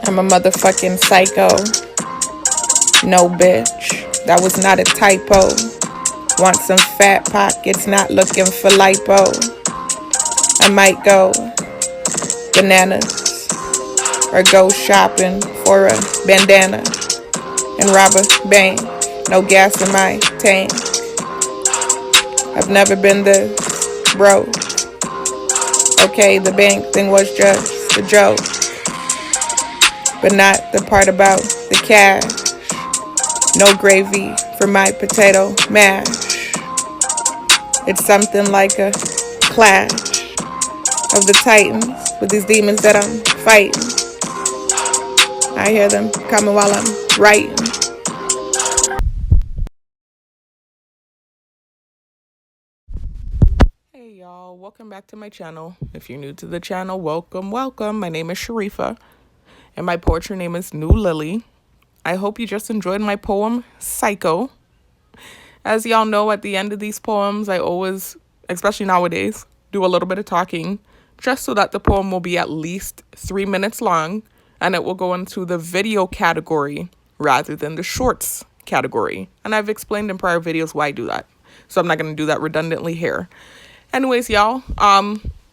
I'm a motherfucking psycho. No, bitch. That was not a typo. Want some fat pockets, not looking for lipo. I might go bananas or go shopping for a bandana and rob a bank. No gas in my tank. I've never been this broke. Okay, the bank thing was just a joke, but not the part about the cash. No gravy for my potato mash. It's something like a clash of the titans with these demons that I'm fighting. I hear them coming while I'm writing. Hey y'all, welcome back to my channel. If you're new to the channel, welcome. My name is Sharifa, and my poetry name is New Lily. I hope you just enjoyed my poem, Psycho. As y'all know, at the end of these poems, I always, especially nowadays, do a little bit of talking, just so that the poem will be at least 3 minutes long, and it will go into the video category rather than the shorts category. And I've explained in prior videos why I do that, so I'm not going to do that redundantly here. Anyways, y'all,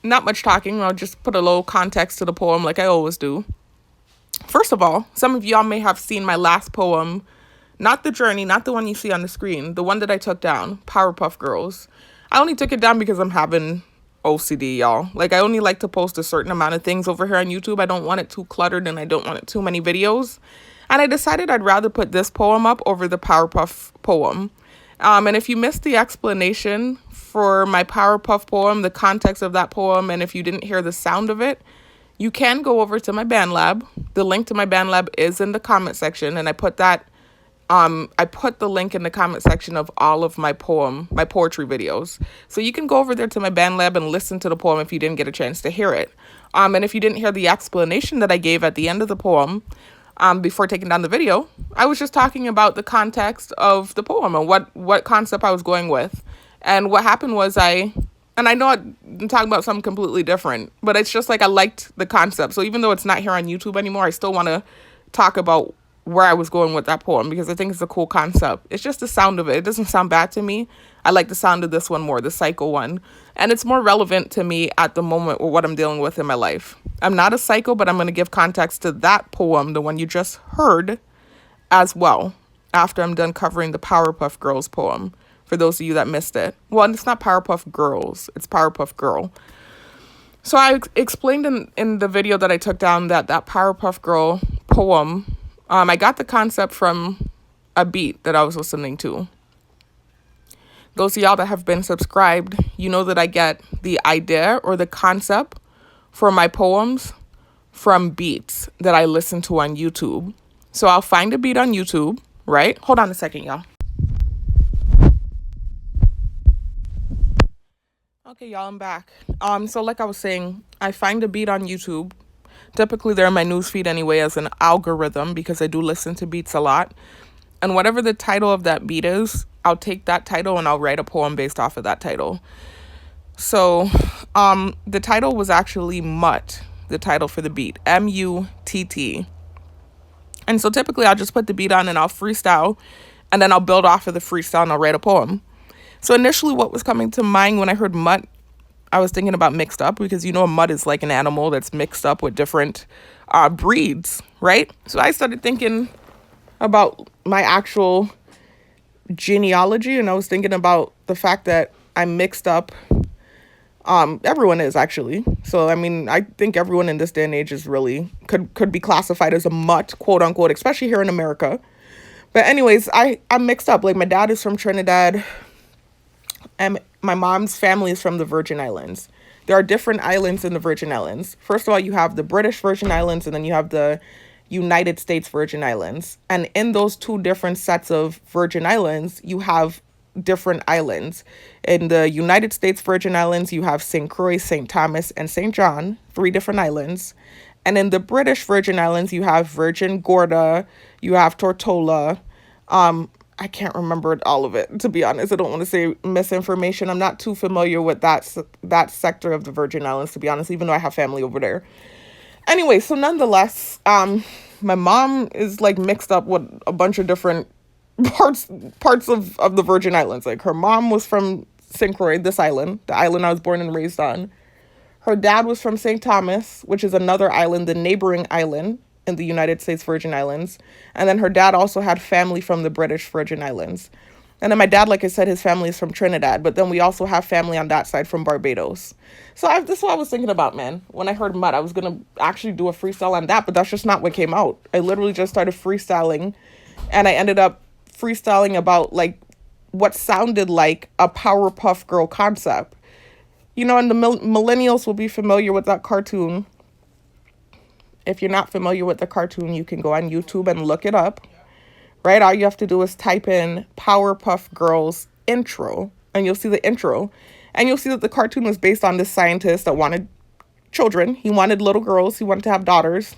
not much talking. I'll just put a little context to the poem like I always do. First of all, some of y'all may have seen my last poem, not the journey, not the one you see on the screen, the one that I took down, Powerpuff Girls. I only took it down because I'm having OCD, y'all. Like, I only like to post a certain amount of things over here on YouTube. I don't want it too cluttered and I don't want it too many videos. And I decided I'd rather put this poem up over the Powerpuff poem. And if you missed the explanation for my Powerpuff poem, the context of that poem, and if you didn't hear the sound of it, you can go over to my BandLab. The link to my BandLab is in the comment section, and I put the link in the comment section of all of my poetry videos. So you can go over there to my BandLab and listen to the poem if you didn't get a chance to hear it. And if you didn't hear the explanation that I gave at the end of the poem, before taking down the video, I was just talking about the context of the poem and what concept I was going with. And what happened was I know I'm talking about something completely different, but it's just like I liked the concept. So even though it's not here on YouTube anymore, I still want to talk about where I was going with that poem because I think it's a cool concept. It's just the sound of it. It doesn't sound bad to me. I like the sound of this one more, the psycho one. And it's more relevant to me at the moment with what I'm dealing with in my life. I'm not a psycho, but I'm going to give context to that poem, the one you just heard, as well, after I'm done covering the Powerpuff Girls poem, for those of you that missed it. Well, it's not Powerpuff Girls, it's Powerpuff Girl. So I explained in the video that I took down that Powerpuff Girl poem, I got the concept from a beat that I was listening to. Those of y'all that have been subscribed, you know that I get the idea or the concept for my poems from beats that I listen to on YouTube. So I'll find a beat on YouTube, right? Hold on a second, y'all. Okay, y'all, I'm back. So like I was saying, I find a beat on YouTube. Typically, they're in my newsfeed anyway as an algorithm because I do listen to beats a lot. And whatever the title of that beat is, I'll take that title and I'll write a poem based off of that title. So the title was actually Mutt, the title for the beat, M-U-T-T. And so typically I'll just put the beat on and I'll freestyle, and then I'll build off of the freestyle and I'll write a poem. So initially what was coming to mind when I heard mutt, I was thinking about mixed up, because you know a mutt is like an animal that's mixed up with different breeds, right? So I started thinking about my actual genealogy, and I was thinking about the fact that I'm mixed up. Everyone is, actually. So I mean, I think everyone in this day and age is really could be classified as a mutt, quote unquote, especially here in America. But anyways, I'm mixed up. Like, my dad is from Trinidad and my mom's family is from the Virgin Islands. There are different islands in the Virgin Islands. First of all, you have the British Virgin Islands, and then you have the United States Virgin Islands. And in those two different sets of Virgin Islands, you have different islands. In the United States Virgin Islands, you have St. Croix, St. Thomas, and St. John, 3 different islands. And in the British Virgin Islands, you have Virgin Gorda, you have Tortola. I can't remember all of it, to be honest. I don't want to say misinformation. I'm not too familiar with that sector of the Virgin Islands, to be honest, even though I have family over there. Anyway, so nonetheless, my mom is like mixed up with a bunch of different parts of the Virgin Islands. Like her mom was from St. Croix, this island, the island I was born and raised on. Her dad was from St. Thomas, which is another island, the neighboring island in the United States Virgin Islands. And then her dad also had family from the British Virgin Islands. And then my dad, like I said, his family is from Trinidad, but then we also have family on that side from Barbados. So this is what I was thinking about, man. When I heard mud, I was going to actually do a freestyle on that, but that's just not what came out. I literally just started freestyling, and I ended up freestyling about like what sounded like a Powerpuff Girl concept. You know, and the millennials will be familiar with that cartoon. If you're not familiar with the cartoon, you can go on YouTube and look it up. Right? All you have to do is type in Powerpuff Girls intro, and you'll see the intro. And you'll see that the cartoon was based on this scientist that wanted children. He wanted little girls. He wanted to have daughters.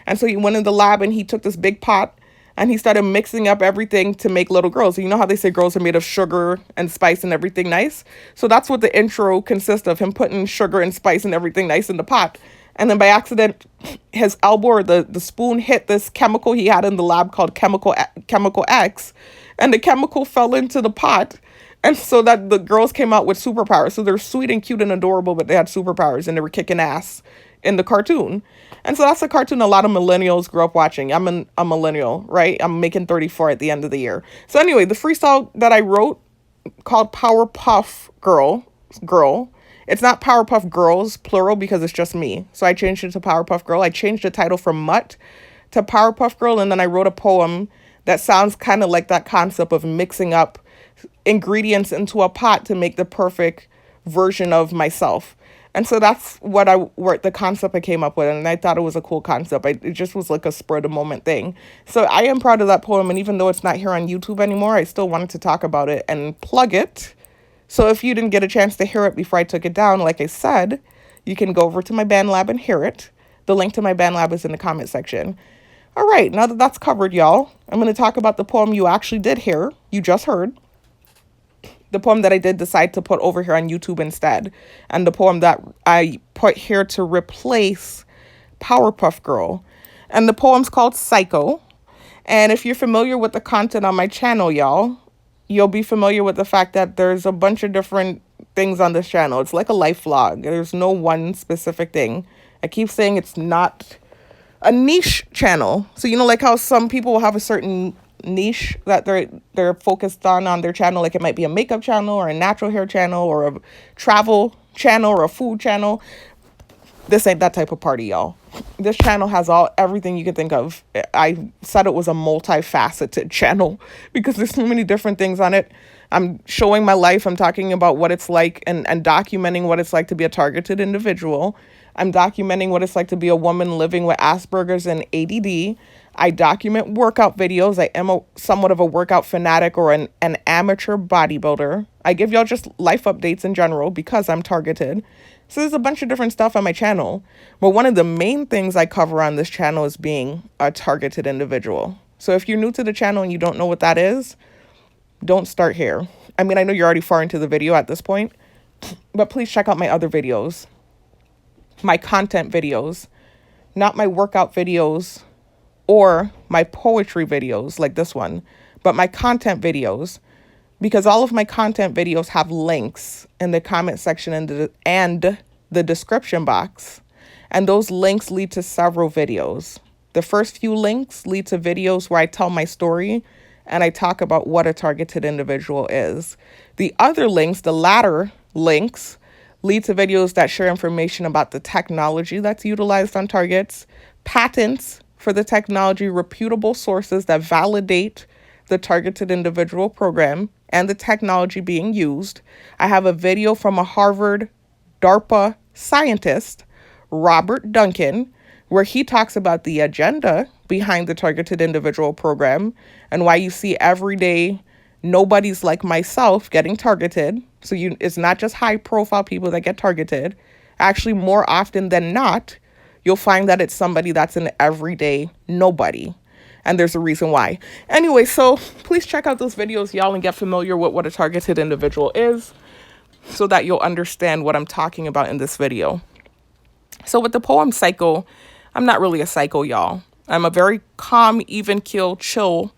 And so he went in the lab and he took this big pot and he started mixing up everything to make little girls. You know how they say girls are made of sugar and spice and everything nice? So that's what the intro consists of, him putting sugar and spice and everything nice in the pot. And then by accident, his elbow or the spoon hit this chemical he had in the lab called chemical X, and the chemical fell into the pot. And so that the girls came out with superpowers. So they're sweet and cute and adorable, but they had superpowers and they were kicking ass in the cartoon. And so that's a cartoon a lot of millennials grew up watching. I'm a millennial, right? I'm making 34 at the end of the year. So anyway, the freestyle that I wrote called Powerpuff Girl. It's not Powerpuff Girls, plural, because it's just me. So I changed it to Powerpuff Girl. I changed the title from Mutt to Powerpuff Girl, and then I wrote a poem that sounds kind of like that concept of mixing up ingredients into a pot to make the perfect version of myself. And so that's what the concept I came up with, and I thought it was a cool concept. It just was like a spur of the moment thing. So I am proud of that poem, and even though it's not here on YouTube anymore, I still wanted to talk about it and plug it. So if you didn't get a chance to hear it before I took it down, like I said, you can go over to my BandLab and hear it. The link to my BandLab is in the comment section. All right, now that that's covered, y'all, I'm going to talk about the poem you actually did hear. You just heard. The poem that I did decide to put over here on YouTube instead. And the poem that I put here to replace Powerpuff Girl. And the poem's called Psycho. And if you're familiar with the content on my channel, y'all, you'll be familiar with the fact that there's a bunch of different things on this channel. It's like a life vlog. There's no one specific thing. I keep saying it's not a niche channel. So, you know, like how some people will have a certain niche that they're focused on their channel. Like it might be a makeup channel or a natural hair channel or a travel channel or a food channel. This ain't that type of party, y'all. This channel has everything you can think of. I said it was a multifaceted channel because there's so many different things on it. I'm showing my life. I'm talking about what it's like and documenting what it's like to be a targeted individual. I'm documenting what it's like to be a woman living with Asperger's and ADD. I document workout videos. I am somewhat of a workout fanatic or an amateur bodybuilder. I give y'all just life updates in general because I'm targeted. So there's a bunch of different stuff on my channel. But one of the main things I cover on this channel is being a targeted individual. So if you're new to the channel and you don't know what that is, don't start here. I mean, I know you're already far into the video at this point, but please check out my other videos, my content videos, not my workout videos or my poetry videos like this one, but my content videos, because all of my content videos have links in the comment section and the description box. And those links lead to several videos. The first few links lead to videos where I tell my story and I talk about what a targeted individual is. The other links, the latter links, lead to videos that share information about the technology that's utilized on targets, patents for the technology, reputable sources that validate the targeted individual program and the technology being used. I have a video from a Harvard DARPA scientist, Robert Duncan, where he talks about the agenda behind the targeted individual program and why you see every day nobodies like myself getting targeted. So it's not just high profile people that get targeted. Actually, more often than not, you'll find that it's somebody that's an everyday nobody. And there's a reason why. Anyway, so please check out those videos, y'all, and get familiar with what a targeted individual is so that you'll understand what I'm talking about in this video. So with the poem Psycho, I'm not really a psycho, y'all. I'm a very calm, even keel, chill,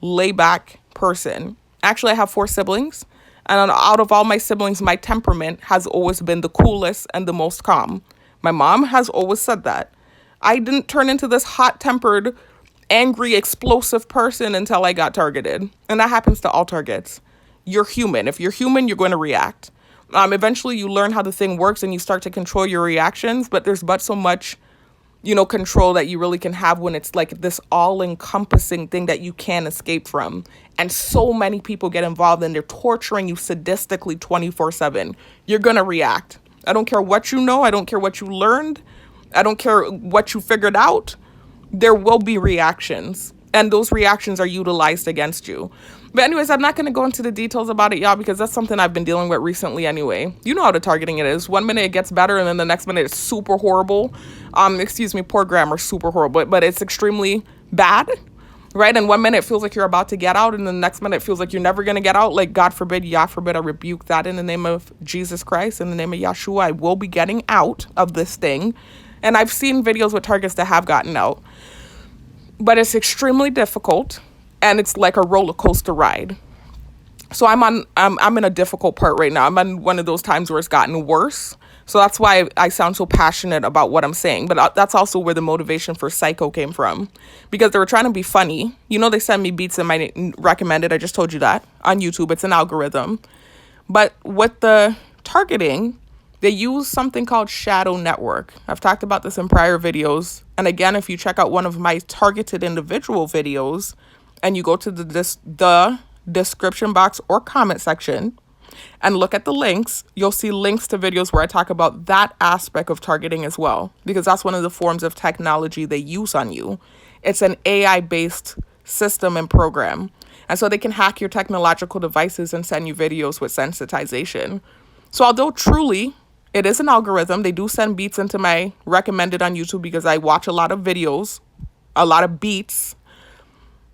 lay back person. Actually, I have 4 siblings. And out of all my siblings, my temperament has always been the coolest and the most calm. My mom has always said that. I didn't turn into this hot-tempered, angry, explosive person until I got targeted. And that happens to all targets. You're human. If you're human, you're going to react. Eventually, you learn how the thing works and you start to control your reactions. But there's but so much, control that you really can have when it's like this all-encompassing thing that you can't escape from. And so many people get involved and they're torturing you sadistically 24/7. You're going to react. I don't care what you know. I don't care what you learned. I don't care what you figured out. There will be reactions. And those reactions are utilized against you. But anyways, I'm not going to go into the details about it, y'all, because that's something I've been dealing with recently anyway. You know how the targeting it is. One minute it gets better, and then the next minute it's super horrible. Excuse me, poor grammar, super horrible. But it's extremely bad, right? And one minute it feels like you're about to get out, and the next minute it feels like you're never going to get out. Like, God forbid, Yah forbid, I rebuke that in the name of Jesus Christ. In the name of Yahshua, I will be getting out of this thing. And I've seen videos with targets that have gotten out. But it's extremely difficult, and it's like a roller coaster ride. So I'm in a difficult part right now. I'm on one of those times where it's gotten worse. So that's why I sound so passionate about what I'm saying. But that's also where the motivation for Psycho came from, because they were trying to be funny. They send me beats in my recommended. I just told you that on YouTube. It's an algorithm. But with the targeting, they use something called shadow network. I've talked about this in prior videos. And again, if you check out one of my targeted individual videos and you go to the description box or comment section and look at the links, you'll see links to videos where I talk about that aspect of targeting as well, because that's one of the forms of technology they use on you. It's an AI-based system and program. And so they can hack your technological devices and send you videos with sensitization. So although truly it is an algorithm, they do send beats into my recommended on YouTube because I watch a lot of videos, a lot of beats.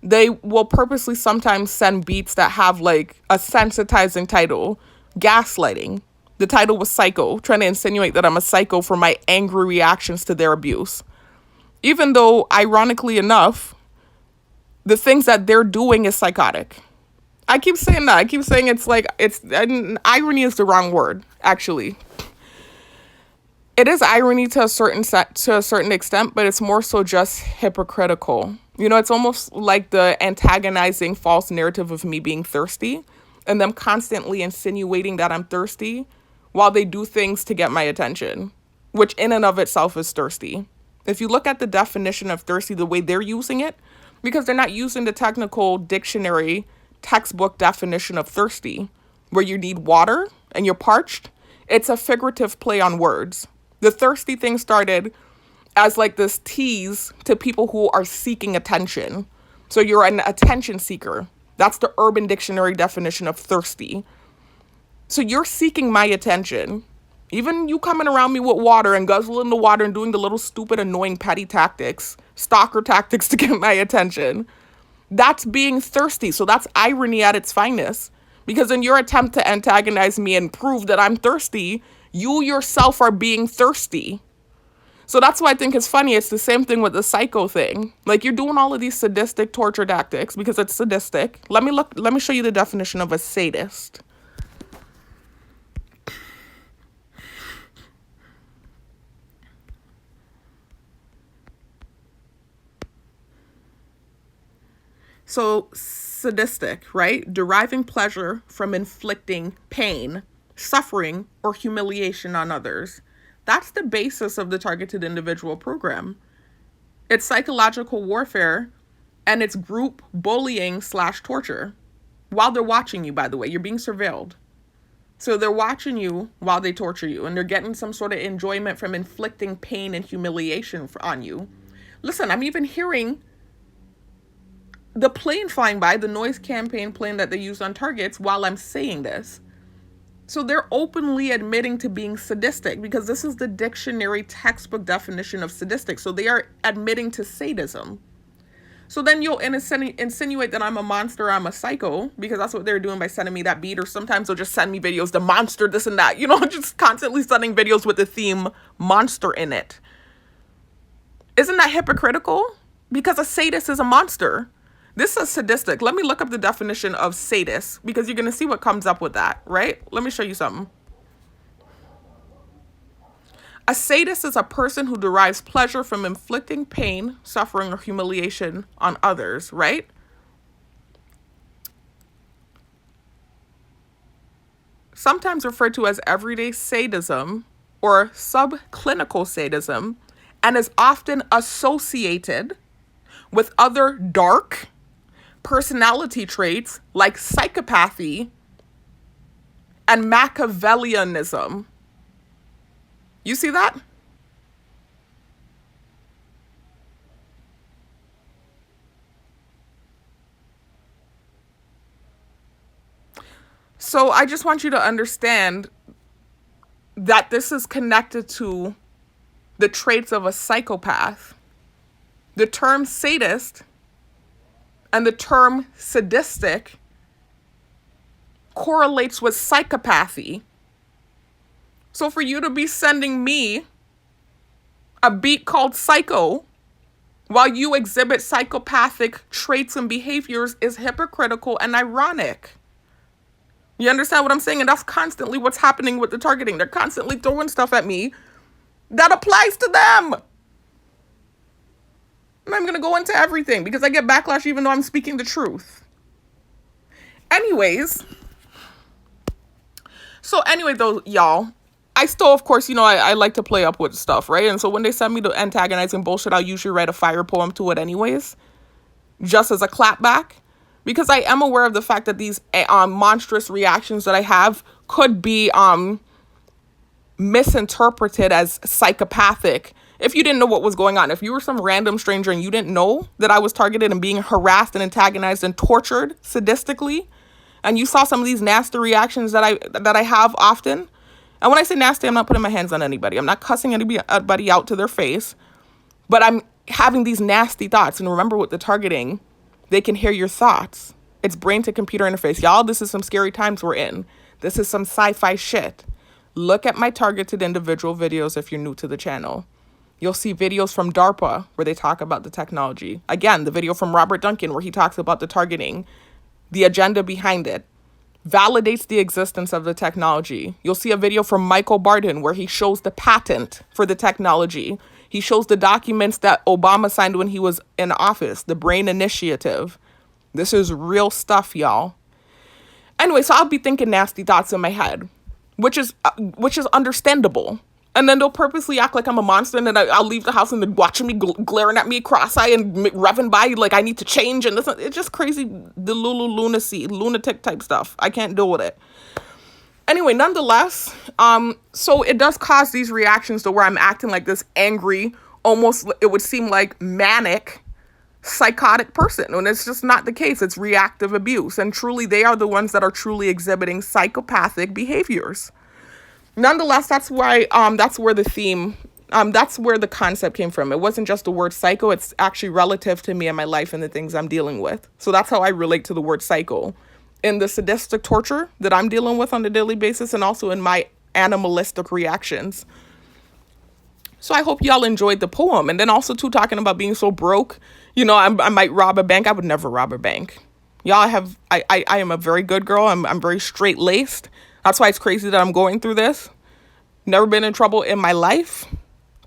They will purposely sometimes send beats that have like a sensitizing title, gaslighting. The title was Psycho, trying to insinuate that I'm a psycho for my angry reactions to their abuse. Even though, ironically enough, the things that they're doing is psychotic. I keep saying that. I keep saying irony is the wrong word, actually. It is irony to a certain extent, but it's more so just hypocritical. It's almost like the antagonizing false narrative of me being thirsty and them constantly insinuating that I'm thirsty while they do things to get my attention, which in and of itself is thirsty. If you look at the definition of thirsty, the way they're using it, because they're not using the technical dictionary textbook definition of thirsty, where you need water and you're parched, it's a figurative play on words. The thirsty thing started as like this tease to people who are seeking attention. So you're an attention seeker. That's the Urban Dictionary definition of thirsty. So you're seeking my attention. Even you coming around me with water and guzzling the water and doing the little stupid, annoying, petty tactics, stalker tactics to get my attention. That's being thirsty. So that's irony at its finest. Because in your attempt to antagonize me and prove that I'm thirsty, you yourself are being thirsty. So that's why I think it's funny. It's the same thing with the Psycho thing. Like, you're doing all of these sadistic torture tactics because it's sadistic. Let me show you the definition of a sadist. So sadistic, right? Deriving pleasure from inflicting pain, suffering, or humiliation on others. That's the basis of the targeted individual program. It's psychological warfare, and it's group bullying / torture. While they're watching you, by the way, you're being surveilled. So they're watching you while they torture you, and they're getting some sort of enjoyment from inflicting pain and humiliation on you. Listen, I'm even hearing the plane flying by, the noise campaign plane that they use on targets while I'm saying this. So they're openly admitting to being sadistic because this is the dictionary textbook definition of sadistic. So they are admitting to sadism. So then you'll insinuate that I'm a monster, I'm a psycho, because that's what they're doing by sending me that beat. Or sometimes they'll just send me videos, the monster, this and that, just constantly sending videos with the theme monster in it. Isn't that hypocritical? Because a sadist is a monster. This is sadistic. Let me look up the definition of sadist because you're going to see what comes up with that, right? Let me show you something. A sadist is a person who derives pleasure from inflicting pain, suffering, or humiliation on others, right? Sometimes referred to as everyday sadism or subclinical sadism, and is often associated with other dark personality traits like psychopathy and Machiavellianism. You see that? So I just want you to understand that this is connected to the traits of a psychopath. The term sadist and the term sadistic correlates with psychopathy. So for you to be sending me a beat called Psycho while you exhibit psychopathic traits and behaviors is hypocritical and ironic. You understand what I'm saying? And that's constantly what's happening with the targeting. They're constantly throwing stuff at me that applies to them. And I'm going to go into everything because I get backlash even though I'm speaking the truth. Anyways. So anyway, though, y'all, I still, of course, I like to play up with stuff, right? And so when they send me the antagonizing bullshit, I'll usually write a fire poem to it anyways, just as a clapback. Because I am aware of the fact that these monstrous reactions that I have could be misinterpreted as psychopathic. If you didn't know what was going on, if you were some random stranger and you didn't know that I was targeted and being harassed and antagonized and tortured sadistically, and you saw some of these nasty reactions that I have often, and when I say nasty, I'm not putting my hands on anybody. I'm not cussing anybody out to their face, but I'm having these nasty thoughts. And remember, with the targeting, they can hear your thoughts. It's brain to computer interface. Y'all, this is some scary times we're in. This is some sci-fi shit. Look at my targeted individual videos if you're new to the channel. You'll see videos from DARPA where they talk about the technology. Again, the video from Robert Duncan where he talks about the targeting, the agenda behind it, validates the existence of the technology. You'll see a video from Michael Barton where he shows the patent for the technology. He shows the documents that Obama signed when he was in office, the Brain Initiative. This is real stuff, y'all. Anyway, so I'll be thinking nasty thoughts in my head, which is understandable. And then they'll purposely act like I'm a monster, and then I'll leave the house and they're watching me glaring at me cross-eyed and revving by like I need to change. And this, it's just crazy, the lunatic type stuff. I can't deal with it. Anyway, nonetheless, so it does cause these reactions to where I'm acting like this angry, almost, it would seem like manic, psychotic person. And it's just not the case. It's reactive abuse. And truly, they are the ones that are truly exhibiting psychopathic behaviors. Nonetheless, that's why, that's where the theme, that's where the concept came from. It wasn't just the word psycho. It's actually relative to me and my life and the things I'm dealing with. So that's how I relate to the word psycho. In the sadistic torture that I'm dealing with on a daily basis, and also in my animalistic reactions. So I hope y'all enjoyed the poem. And then also too, talking about being so broke, I might rob a bank. I would never rob a bank. Y'all, I am a very good girl. I'm very straight laced. That's why it's crazy that I'm going through this. Never been in trouble in my life.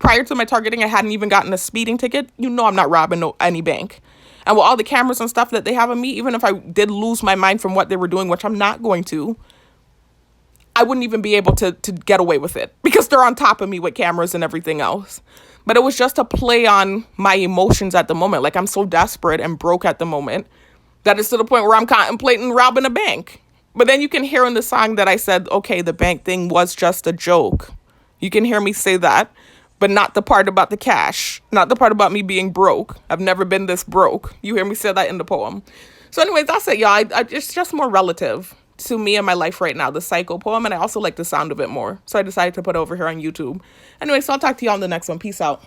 Prior to my targeting, I hadn't even gotten a speeding ticket. I'm not robbing any bank. And with all the cameras and stuff that they have on me, even if I did lose my mind from what they were doing, which I'm not going to, I wouldn't even be able to get away with it because they're on top of me with cameras and everything else. But it was just a play on my emotions at the moment. Like, I'm so desperate and broke at the moment that it's to the point where I'm contemplating robbing a bank. But then you can hear in the song that I said, okay, the bank thing was just a joke. You can hear me say that. But not the part about the cash. Not the part about me being broke. I've never been this broke. You hear me say that in the poem. So anyways, that's it, y'all. It's just more relative to me and my life right now, the Psycho poem. And I also like the sound of it more. So I decided to put it over here on YouTube. Anyway, so I'll talk to y'all in the next one. Peace out.